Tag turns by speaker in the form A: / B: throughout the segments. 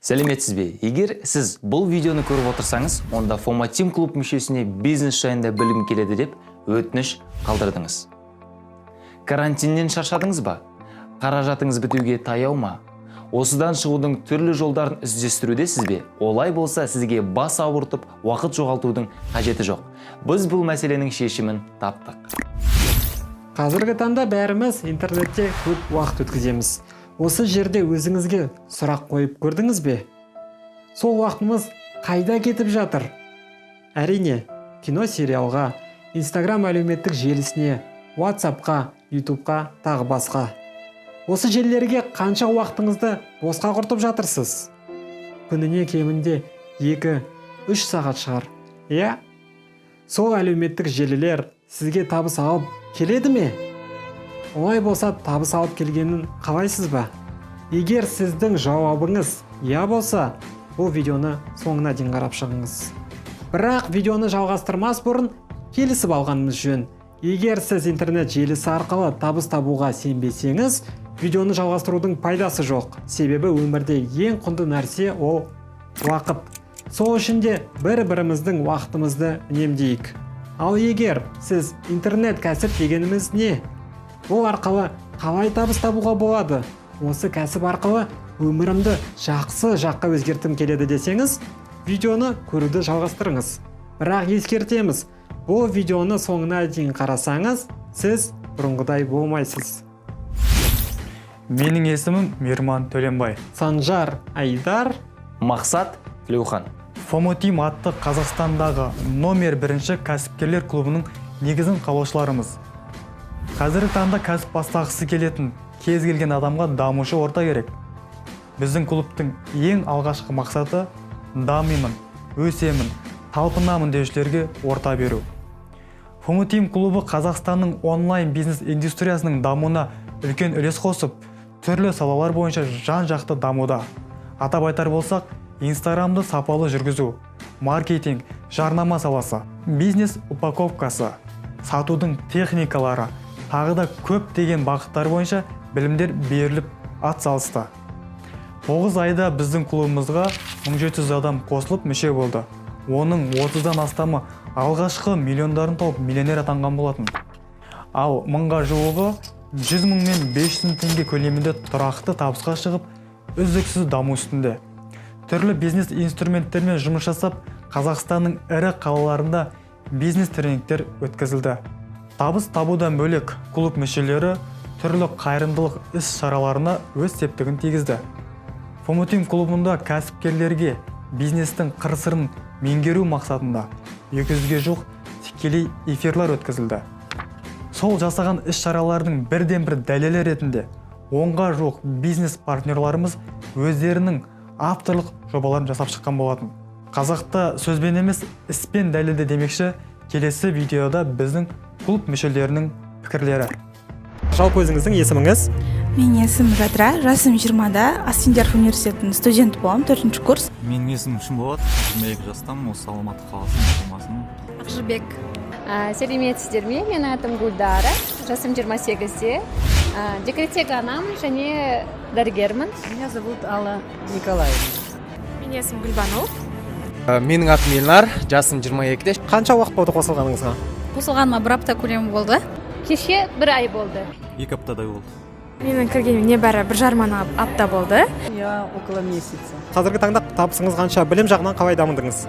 A: Сәлеметсізбе? Егер сіз бұл видеоны көріп отырсаңыз, онда FOMO-Team клуб мүшесіне бизнес жайында білім келеді деп өтініш қалдырдыңыз. Карантиннен шаршадыңыз ба? Қаражатыңыз бітуге таяу ма? Осыдан шығудың түрлі жолдарын іздестірудесіз бе? Олай болса, сізге бас ауыртып, уақыт жоғалтудың қажеті жоқ. Біз бұл мәселенің шешімін таптық.
B: Қазіргі таңда бәріміз интернетте көп уақыт өткіземіз. Осы жерде өзіңізге сұрақ қойып көрдіңіз бе? Сол уақытымыз қайда кетіп жатыр? Әрине, кино сериалға, Instagram әлеуметтік желісіне, WhatsAppқа, YouTubeқа, тағы басқа. Осы желілерге қанша уақытыңызды босқа құртып жатырсыз? Күніне кемінде 2-3 сағат шығар. Иә? Сол әлеуметтік желілер сізге табыс алып келеді ме? Олай болса, табыс алып келгенін қалайсыз ба? Егер сіздің жауабыңыз «я» болса, бұл видеоны соңына дейін қарап шығыңыз. Бірақ видеоны жалғастырмас бұрын келісіп алғанымыз жөн. Егер сіз интернет желісі арқылы табыс табуға сенбесеңіз, видеоны жалғастырудың пайдасы жоқ. Себебі өмірде ең құнды нәрсе ол уақыт. Сол үшін де бір-біріміздің уақытымызды үнемдейік. Ал егер сіз интернет кәсіп дегеніміз не? Бұл арқылы қалай табыс табуға болады? Осы кәсіп арқылы өмірімді жақсы жаққа өзгертім келеді десеңіз, видеоны көруді жалғастырыңыз. Бірақ ескертеміз, бұл видеоны соңына дейін қарасаңыз, сіз бұрынғыдай болмайсыз.
C: Менің есімім Мейірман Төленбай.
B: Санжар Айдар.
A: Мақсат Тілеухан.
C: FOMO-Team атты Қазақстандағы номер 1 кәсіпкерлер клубының негізін қалаушыларымыз. Қазіргі таңда кәсіп бастағысы келетін кез келген адамға дамушы орта керек. Біздің клубтың ең алғашқы мақсаты дамимын, өсемін, талпынамын деушілерге орта беру. FOMO-Team клубы Қазақстанның онлайн бизнес индустриясының дамуына үлкен үлес қосып, түрлі салалар бойынша жан-жақты дамуда. Атап айтар болсақ, Инстаграмды сапалы жүргізу, маркетинг, жарнама саласы, бизнес упаковкасы, сатудың техникалары, тағы да көп деген бағыттар бойынша білімдер беріліп атсалысты. 9 айда біздің клубымызға 1700 адам қосылып мүше болды. Оның 30-дан астамы алғашқы миллиондарын тауып миллионер атанған болатын. Ал 1000-ға жуығы 100 000 мен 500 000 теңге көлемінде тұрақты табысқа шығып, үздіксіз даму үстінде. Түрлі бизнес инструменттермен жұмыс жасап, Қазақстанның ірі қалаларында бизнес тренингтер өткізілді. Табыс табудан бөлек клуб мүшелері түрлі қайырымдылық іс шараларына өз септігін тигізді. FOMO-Team клубында кәсіпкерлерге бизнестің қыр-сырын меңгеру мақсатында 200-ге жуық тікелей эфирлер өткізілді. Сол жасаған іс шаралардың бірден-бір дәлелі ретінде 10-ға жуық бизнес партнерларымыз өздерінің авторлық жобаларын жасап шыққан болатын. Қазақта сөзбен емес, іспен дәлелді демекші, келесі видеода біздің клуб мүшелерінің пікірлері.
B: Жалпы өзіңіздің есіміңіз?
D: Менің есімім Жадыра, жасым 20-да, Астана университетінің студенті болам, 4-ші курс.
E: Менің есімім Шынболат, 22 жастамын, осы Алматы қаласының тумасымын.
D: Ақжыбек.
F: Сәлеметсіздер ме? Менің атым Гүлдара, жасым 28-де, декреттегі анам және дәрігермін.
G: Меня зовут Алла Николаевна.
D: Менің есімім Гүлбану.
H: Менің атым Елнар, жасым 22-де.
B: Қанша уақыт болды қосылғаныңызға?
D: Қосылғаныма 1 апта көлемі болды.
F: Кеше 1 ай болды.
E: 2 аптадай болды.
D: Менің кіргенім небәрі 1,5 апта болды.
G: Я около месяца.
B: Қазіргі таңда табысыңыз қанша? Білім жағынан қалай дамыдыңыз?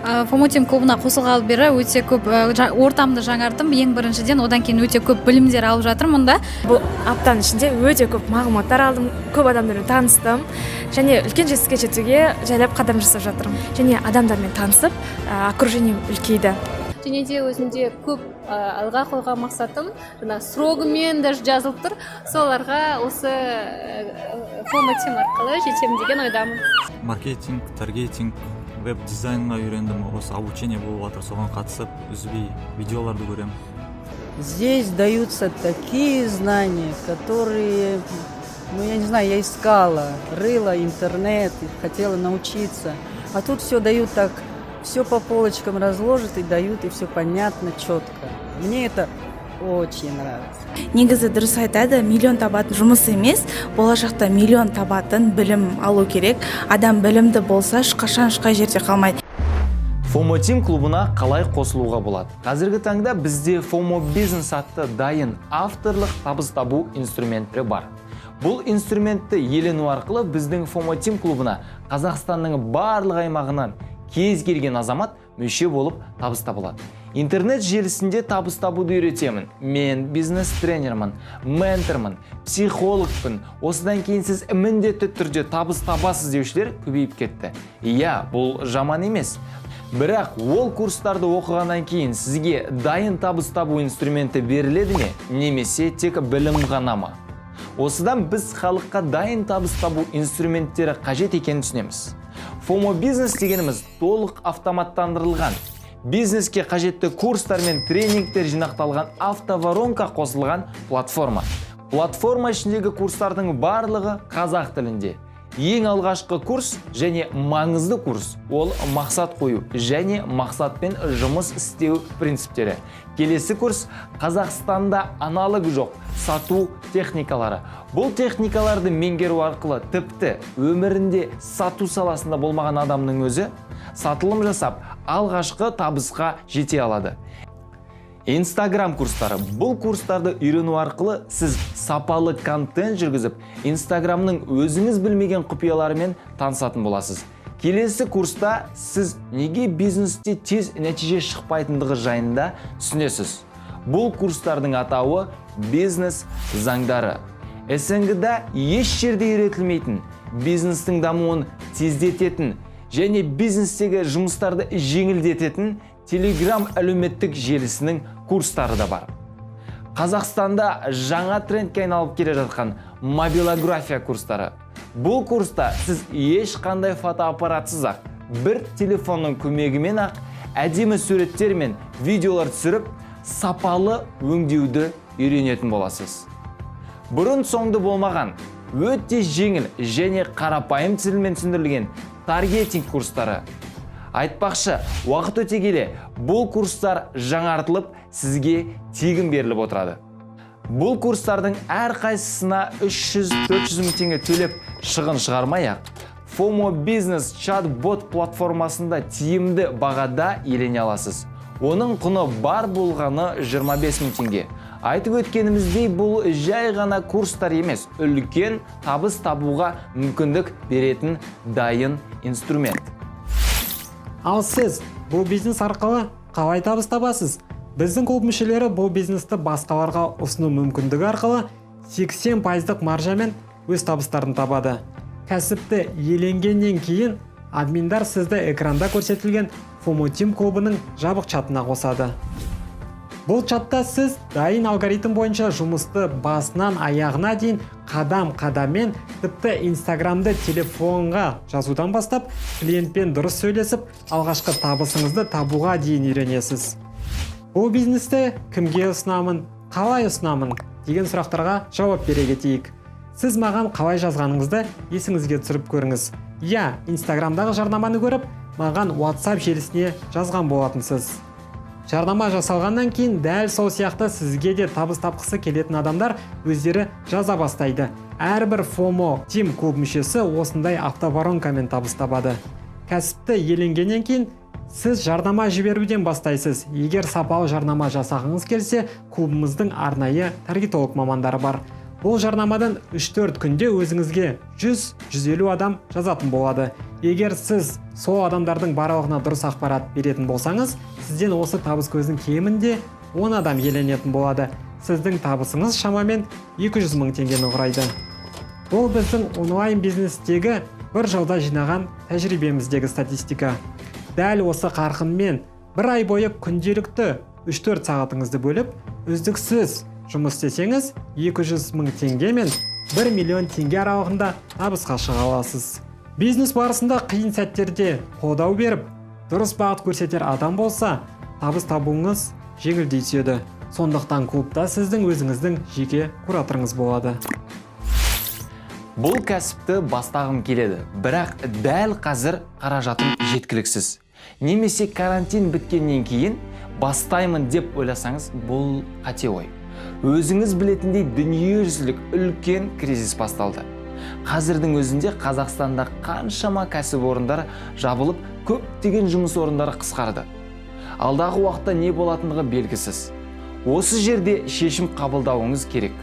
D: FOMO-Team клубына қосылғалы бері өте көп ортамды жаңардым. Ең біріншіден, одан кейін өте көп білімдер алып жатырмын мұнда.
I: Бұл аптаның ішінде өте көп мағлұматтар алдым, көп адамдармен таныстым. Және үлкен жетістікке жетуге жайлап қадам жасап жатырмын. Және адамдармен танысып, окружением үлкейді.
F: Және де өзімде көп алға қойған мақсатым, срогымен даже жазылып тұр. Соларға осы FOMO-Team арқылы жетемін деген ойдамын.
E: Маркетинг, таргетинг, веб-дизайнға үйрендім, осы обучение болып жатыр, соған қатысып, үзбей видеоларды көремін.
G: Здесь даются такие знания, которые, я не знаю, я искала, рыла интернет, хотела научиться. А тут все дают так, все по полочкам разложат и дают, и все понятно, четко. Мне это очень нравится.
J: Негізі дұрыс айтады, миллион табатын жұмыс емес, болашақта миллион табатын білім алу керек. Адам білімді болса, ешқашан ешқай жерде қалмайды.
A: FOMO Team клубына қалай қосылуға болады? Қазіргі таңда бізде FOMO Business атты дайын авторлық табыс табу инструменттері бар. Бұл инструментті елену арқылы біздің FOMO Team клубына Қазақстанның барлық аймағынан кез келген азамат мүше болып табыс табылады. Интернет желісінде табыс табуды үйретемін. Мен бизнес тренермін, ментормын, психологпын. Осыдан кейін сіз міндетті түрде табыс табасыз деушілер көбейіп кетті. Иә, бұл жаман емес. Бірақ ол курстарды оқығаннан кейін сізге дайын табыс табу инструменті беріледі ме, немесе тек білім ғана ма? Осыдан біз халыққа дайын табыс табу инструменттері қажет екенін түсінеміз. FOMO бизнес дегеніміз толық автоматтандырылған, бизнеске қажетті курстар мен тренингтер жинақталған автоворонка қосылған платформа. Платформа ішіндегі курстардың барлығы қазақ тілінде. Ең алғашқы курс және маңызды курс ол мақсат қою және мақсатпен жұмыс істеу принциптері. Келесі курс Қазақстанда аналог жоқ сату техникалары. Бұл техникаларды меңгеру арқылы тіпті өмірінде сату саласында болмаған адамның өзі сатылым жасап алғашқы табысқа жете алады. Instagram курстары. Бұл курстарды үйрену арқылы сіз сапалы контент жүргізіп, Instagramның өзіңіз білмеген құпияларымен танысатын боласыз. Келесі курста сіз неге бизнесте тез нәтиже шықпайтындығы жайында түсінесіз. Бұл курстардың атауы бизнес заңдары. СНГ-да еш жерде үйретілмейтін, бизнестің дамуын тездететін және бизнестегі жұмыстарды жеңілдететін Telegram әлеуметтік желісінің курстары да бар. Қазақстанда жаңа трендке айналып келе жатқан мобилография курстары. Бұл курста сіз ешқандай фотоаппаратсыз ақ, бір телефонның көмегімен ақ әдемі суреттер мен видеолар түсіріп, сапалы өңдеуді үйренетін боласыз. Бұрын соңды болмаған, өте жеңіл және қарапайым тілмен түсіндірілген таргетинг курстары. Айтпақшы, уақыт өте келе, бұл курстар жаңартылып, сізге тегін беріліп отырады. Бұл курстардың әр қайсысына 300-400 мың теңге төлеп шығын шығармай-ақ, FOMO Business чат-бот платформасында тиімді бағада елене аласыз. Оның құны бар болғаны 25 мың теңге. Айтып өткеніміздей, бұл жай ғана курстар емес, үлкен табыс табуға мүмкіндік беретін дайын инструмент.
B: Ал сіз бұл бизнес арқылы қалай табыс табасыз? Біздің клуб мүшелері бұл бизнесті басқаларға ұсыну мүмкіндігі арқылы 80% маржамен өз табыстарын табады. Кәсіпті еленгеннен кейін админдар сізді экранда көрсетілген FOMO Team клубының жабық чатына қосады. Бұл чатта сіз дайын алгоритм бойынша жұмысты басынан аяғына дейін қадам-қадаммен, тіпті Инстаграмды телефонға жазудан бастап, клиентпен дұрыс сөйлесіп, алғашқы табысыңызды табуға дейін үйренесіз. Бұл бизнесті кімге ұсынамын, қалай ұсынамын деген сұрақтарға жауап бере кетейік. Сіз маған қалай жазғаныңызды есіңізге түсіріп көріңіз. Я Инстаграмдағы жарнаманы көріп, маған WhatsApp желісіне жазған болатынсыз. Жарнама жасалғаннан кейін дәл сол сияқты сізге де табыс тапқысы келетін адамдар өздері жаза бастайды. Әрбір FOMO Team клуб мүшесі осындай автоворонкамен табыс табады. Кәсіпті еленгеннен кейін сіз жарнама жіберуден бастайсыз. Егер сапалы жарнама жасағыңыз келсе, клубымыздың арнайы таргетолог мамандары бар. Бұл жарнамадан 3-4 күнде өзіңізге 100-150 адам жазатын болады. Егер сіз сол адамдардың барлығына дұрыс ақпарат беретін болсаңыз, сізден осы табыс көзінің кемінде 10 адам еленетін болады. Сіздің табысыңыз шамамен 200 мың теңгені құрайды. Бұл біздің онлайн бизнестегі бір жылда жинаған тәжірибеміздегі статистика. Дәл осы қарқынмен бір ай бойы күнделікті 3-4 сағатыңызды бөліп, үздіксіз жұмыс істесеңіз 200 мың теңге мен 1 миллион теңге аралығында табысқа шыға аласыз. Бизнес барысында қиын сәттерде қолдау беріп, дұрыс бағыт көрсетер адам болса, табыс табуыңыз жеңілдей түседі. Сондықтан клубта сіздің өзіңіздің жеке кураторыңыз болады.
A: Бұл кәсіпті бастағым келеді, бірақ дәл қазір қаражатым жеткіліксіз. немесе карантин біткеннен кейін бастаймын деп ойласаңыз, бұл қате ой. Өзіңіз білетіндей дүниежүзілік үлкен кризис басталды. Қазірдің өзінде Қазақстанда қаншама кәсіпорындар жабылып, көптеген жұмыс орындары қысқарды. Алдағы уақытта не болатындығы белгісіз. Осы жерде шешім қабылдауыңыз керек.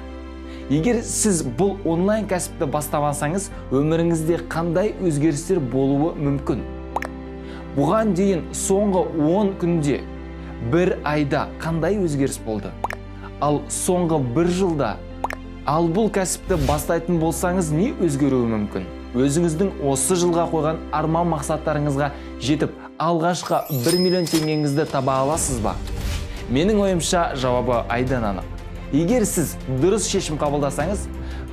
A: Егер сіз бұл онлайн кәсіпті бастамасаңыз, өміріңізде қандай өзгерістер болуы мүмкін? Бұған дейін соңғы 10 күнде, бір айда қандай өзгеріс болды? Ал соңғы бір жылда, ал бұл кәсіпті бастайтын болсаңыз не өзгеруі мүмкін? Өзіңіздің осы жылға қойған арман мақсаттарыңызға жетіп, алғашқы 1 миллион теңгеңізді таба аласыз ба? Менің ойымша жауабы айдан анық. Егер сіз дұрыс шешім қабылдасаңыз,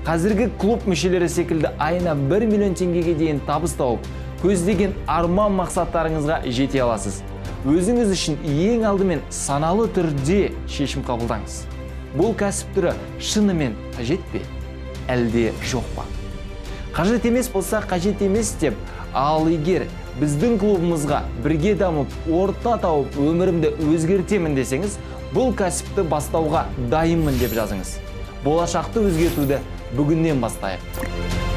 A: қазіргі клуб мүшелері секілді айына 1 миллион теңгеге дейін табыс тауып, көздеген арман мақсаттарыңызға жете аласыз. Өзіңіз үшін ең алдымен саналы түрде шешім қабылдаңыз. Бұл кәсіп түрі шынымен қажет пе? Әлде жоқ па? Қажет емес болса қажет емес деп, ал егер біздің клубымызға бірге дамып, орта тауып, өмірімді өзгертемін десеңіз, бұл кәсіпті бастауға дайынмын деп жазыңыз. Болашақты өзгертуді бүгіннен бастайық.